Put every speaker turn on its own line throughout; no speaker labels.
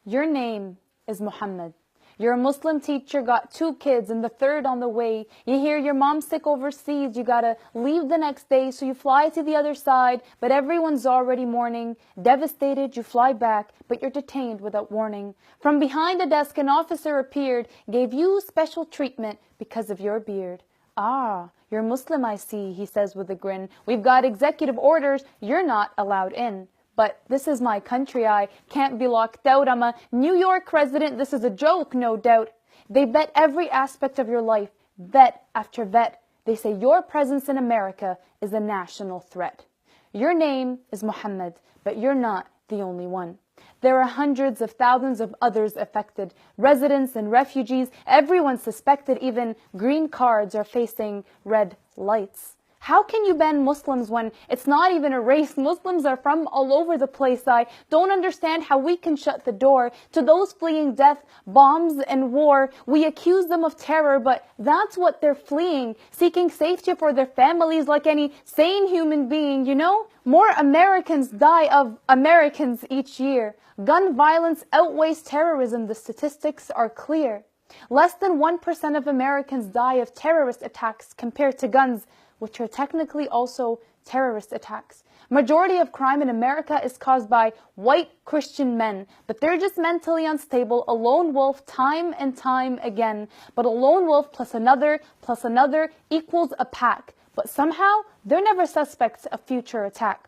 Your name is Muhammad. You're a Muslim teacher, got 2 kids and the third on the way. You hear your mom's sick overseas, you gotta leave the next day, so you fly to the other side, but everyone's already mourning. Devastated, you fly back, but you're detained without warning. From behind a desk, an officer appeared, gave you special treatment because of your beard. Ah, you're Muslim, I see, he says with a grin. We've got executive orders, you're not allowed in. But this is my country, I can't be locked out. I'm a New York resident, this is a joke, no doubt. They vet every aspect of your life, vet after vet. They say your presence in America is a national threat. Your name is Muhammad, but you're not the only one. There are hundreds of thousands of others affected, residents and refugees, everyone suspected, even green cards are facing red lights. How can you ban Muslims when it's not even a race? Muslims are from all over the place. I don't understand how we can shut the door to those fleeing death, bombs, and war. We accuse them of terror, but that's what they're fleeing, seeking safety for their families like any sane human being, you know? More Americans die of Americans each year. Gun violence outweighs terrorism. The statistics are clear. Less than 1% of Americans die of terrorist attacks compared to guns, which are technically also terrorist attacks. Majority of crime in America is caused by white Christian men, but they're just mentally unstable, a lone wolf time and time again. But a lone wolf plus another equals a pack. But somehow, they're never suspects of future attack.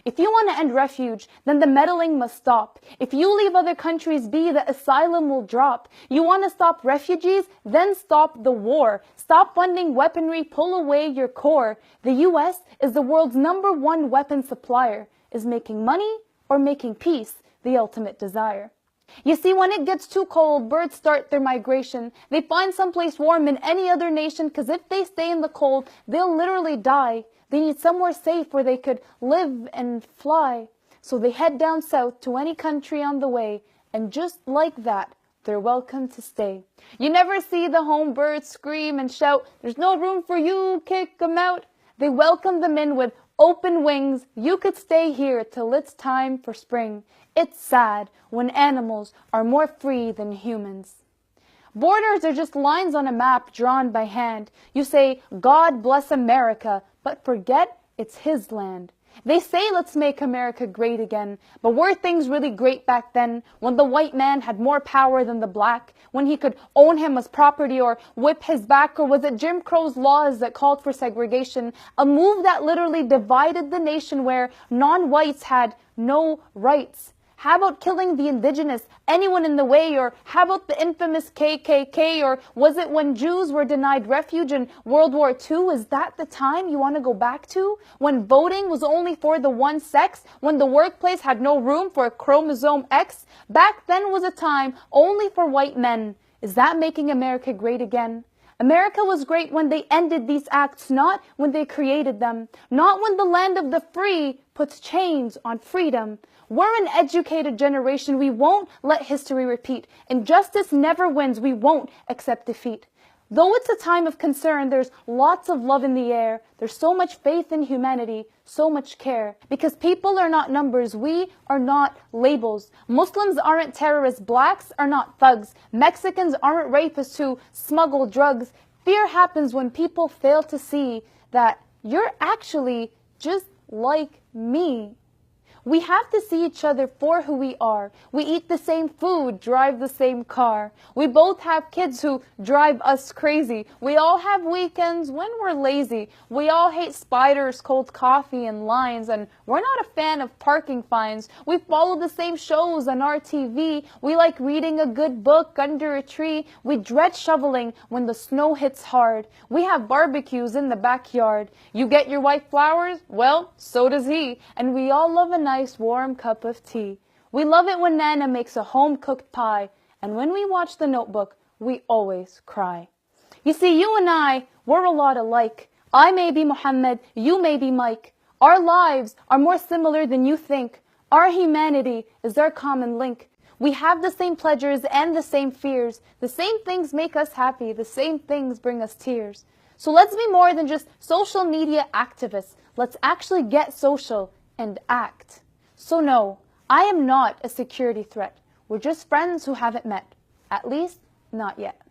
If you want to end refuge, then the meddling must stop. If you leave other countries be, the asylum will drop. You want to stop refugees? Then stop the war. Stop funding weaponry, pull away your core. The U.S. is the world's #1 weapon supplier. Is making money or making peace the ultimate desire? You see, when it gets too cold, birds start their migration. They find someplace warm in any other nation, because if they stay in the cold, they'll literally die. They need somewhere safe where they could live and fly. So they head down south to any country on the way, and just like that, they're welcome to stay. You never see the home birds scream and shout, "There's no room for you, kick them out." They welcome them in with open wings. You could stay here till it's time for spring. It's sad when animals are more free than humans. Borders are just lines on a map drawn by hand. You say, "God bless America," but forget it's his land. They say, "Let's make America great again." But were things really great back then, when the white man had more power than the black, when he could own him as property or whip his back? Or was it Jim Crow's laws that called for segregation, a move that literally divided the nation where non-whites had no rights? How about killing the indigenous, anyone in the way? Or how about the infamous KKK? Or was it when Jews were denied refuge in World War II? Is that the time you want to go back to? When voting was only for the one sex? When the workplace had no room for chromosome X? Back then was a time only for white men. Is that making America great again? America was great when they ended these acts, not when they created them. Not when the land of the free puts chains on freedom. We're an educated generation. We won't let history repeat. Injustice never wins. We won't accept defeat. Though it's a time of concern, there's lots of love in the air. There's so much faith in humanity, so much care. Because people are not numbers. We are not labels. Muslims aren't terrorists. Blacks are not thugs. Mexicans aren't rapists who smuggle drugs. Fear happens when people fail to see that you're actually just like me. We have to see each other for who we are. We eat the same food, drive the same car. We both have kids who drive us crazy. We all have weekends when we're lazy. We all hate spiders, cold coffee, and lines, and we're not a fan of parking fines. We follow the same shows on our TV. We like reading a good book under a tree. We dread shoveling when the snow hits hard. We have barbecues in the backyard. You get your wife flowers? Well, so does he. And we all love a nice warm cup of tea. We love it when Nana makes a home-cooked pie, and when we watch The Notebook, we always cry. You see, you and I, we're a lot alike. I may be Muhammad, you may be Mike. Our lives are more similar than you think. Our humanity is our common link. We have the same pleasures and the same fears. The same things make us happy. The same things bring us tears. So let's be more than just social media activists. Let's actually get social and act. So no, I am not a security threat. We're just friends who haven't met. At least, not yet.